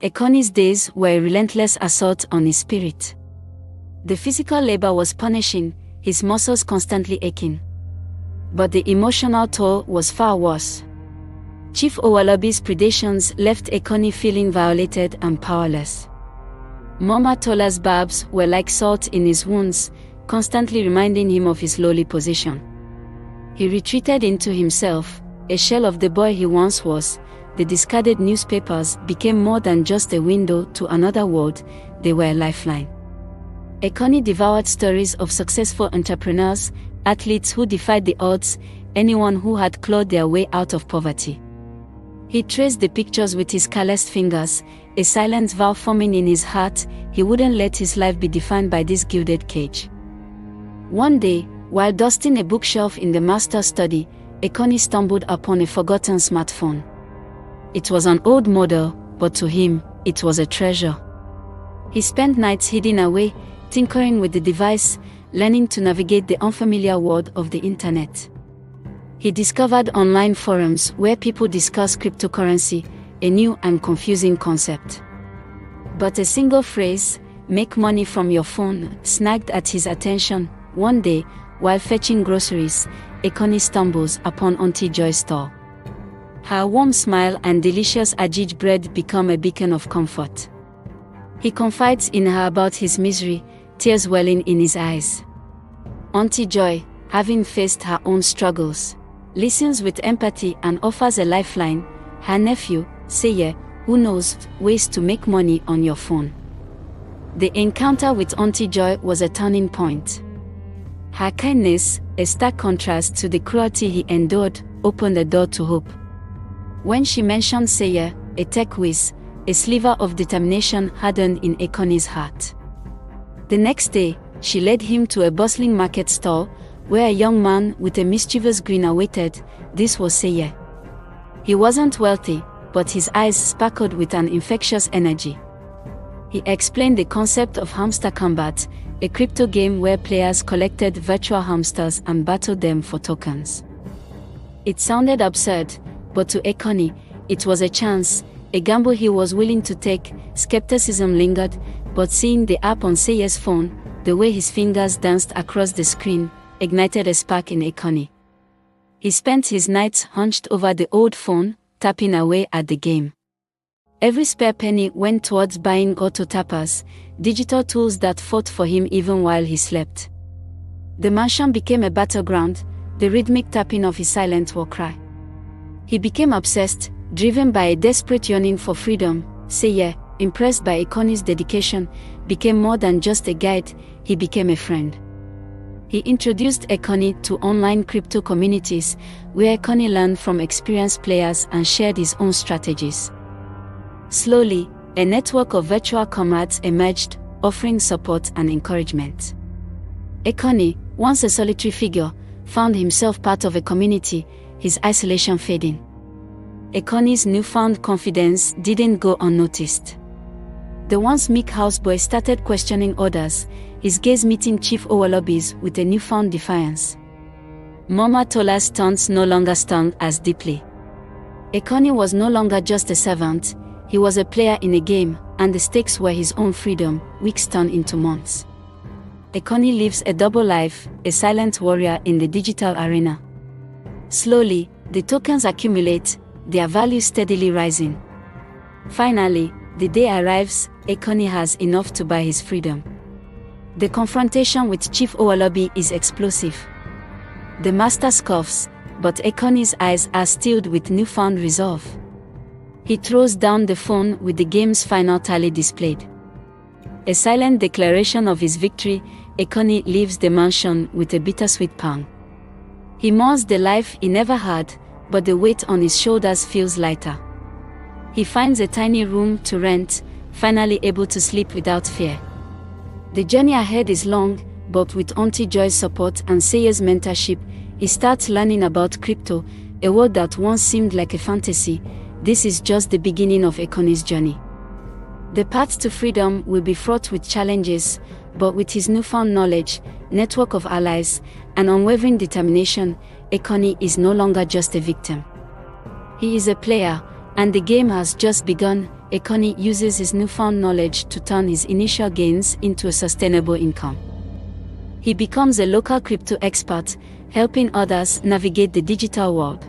Akoni's days were a relentless assault on his spirit. The physical labor was punishing, his muscles constantly aching. But the emotional toll was far worse. Chief Owolabi's predations left Akoni feeling violated and powerless. Mama Tola's barbs were like salt in his wounds, constantly reminding him of his lowly position. He retreated into himself, a shell of the boy he once was. The discarded newspapers became more than just a window to another world, they were a lifeline. Akoni devoured stories of successful entrepreneurs, athletes who defied the odds, anyone who had clawed their way out of poverty. He traced the pictures with his calloused fingers, a silent vow forming in his heart. He wouldn't let his life be defined by this gilded cage. One day, while dusting a bookshelf in the master's study, Akoni stumbled upon a forgotten smartphone. It was an old model, but to him, it was a treasure. He spent nights hidden away, tinkering with the device, learning to navigate the unfamiliar world of the internet. He discovered online forums where people discussed cryptocurrency, a new and confusing concept. But a single phrase, "make money from your phone," snagged at his attention. One day, while fetching groceries, Akoni stumbles upon Auntie Joy's stall. Her warm smile and delicious ajij bread become a beacon of comfort. He confides in her about his misery, tears welling in his eyes. Auntie Joy, having faced her own struggles, listens with empathy and offers a lifeline. Her nephew, Seye, who knows ways to make money on your phone. The encounter with Auntie Joy was a turning point. Her kindness, a stark contrast to the cruelty he endured, opened the door to hope. When she mentioned Seye, a tech whiz, a sliver of determination hardened in Akoni's heart. The next day, she led him to a bustling market stall, where a young man with a mischievous grin awaited. This was Seye. He wasn't wealthy, but his eyes sparkled with an infectious energy. He explained the concept of Hamster Kombat, a crypto game where players collected virtual hamsters and battled them for tokens. It sounded absurd, but to Akoni, it was a chance, a gamble he was willing to take. Skepticism lingered, but seeing the app on Seye's phone, the way his fingers danced across the screen, ignited a spark in Akoni. He spent his nights hunched over the old phone, tapping away at the game. Every spare penny went towards buying auto-tappers, digital tools that fought for him even while he slept. The mansion became a battleground, the rhythmic tapping of his silent war cry. He became obsessed, driven by a desperate yearning for freedom. Seye, impressed by Akoni's dedication, became more than just a guide, he became a friend. He introduced Akoni to online crypto communities, where Akoni learned from experienced players and shared his own strategies. Slowly, a network of virtual comrades emerged, offering support and encouragement. Akoni, once a solitary figure, found himself part of a community, his isolation fading. Akoni's newfound confidence didn't go unnoticed. The once meek houseboy started questioning others, his gaze meeting Chief Owolabi's with a newfound defiance. Mama Tola's taunts no longer stung as deeply. Akoni was no longer just a servant, he was a player in a game, and the stakes were his own freedom. Weeks turned into months. Akoni lives a double life, a silent warrior in the digital arena. Slowly, the tokens accumulate, their value steadily rising. Finally, the day arrives, Akoni has enough to buy his freedom. The confrontation with Chief Owolabi is explosive. The master scoffs, but Akoni's eyes are stilled with newfound resolve. He throws down the phone with the game's final tally displayed. A silent declaration of his victory, Akoni leaves the mansion with a bittersweet pang. He mourns the life he never had, but the weight on his shoulders feels lighter. He finds a tiny room to rent, finally able to sleep without fear. The journey ahead is long, but with Auntie Joy's support and Seye's mentorship, he starts learning about crypto, a world that once seemed like a fantasy. This is just the beginning of Akoni's journey. The path to freedom will be fraught with challenges, but with his newfound knowledge, network of allies, and unwavering determination, Akoni is no longer just a victim. He is a player, and the game has just begun. Akoni uses his newfound knowledge to turn his initial gains into a sustainable income. He becomes a local crypto expert, helping others navigate the digital world.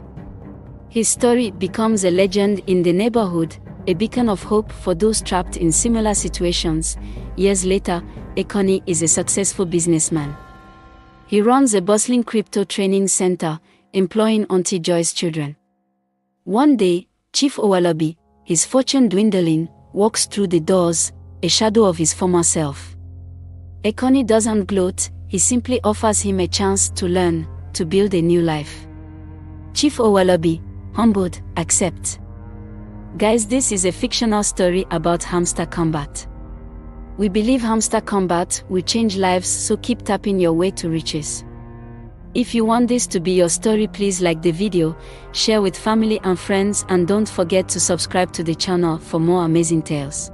His story becomes a legend in the neighborhood, a beacon of hope for those trapped in similar situations. Years later, Akoni is a successful businessman. He runs a bustling crypto training center, employing Auntie Joy's children. One day, Chief Owalabi, his fortune dwindling, walks through the doors, a shadow of his former self. Akoni doesn't gloat, he simply offers him a chance to learn, to build a new life. Chief Owalabi, humbled, accepts. Guys, this is a fictional story about Hamster Kombat. We believe Hamster Kombat will change lives, so keep tapping your way to riches. If you want this to be your story, please like the video, share with family and friends, and don't forget to subscribe to the channel for more amazing tales.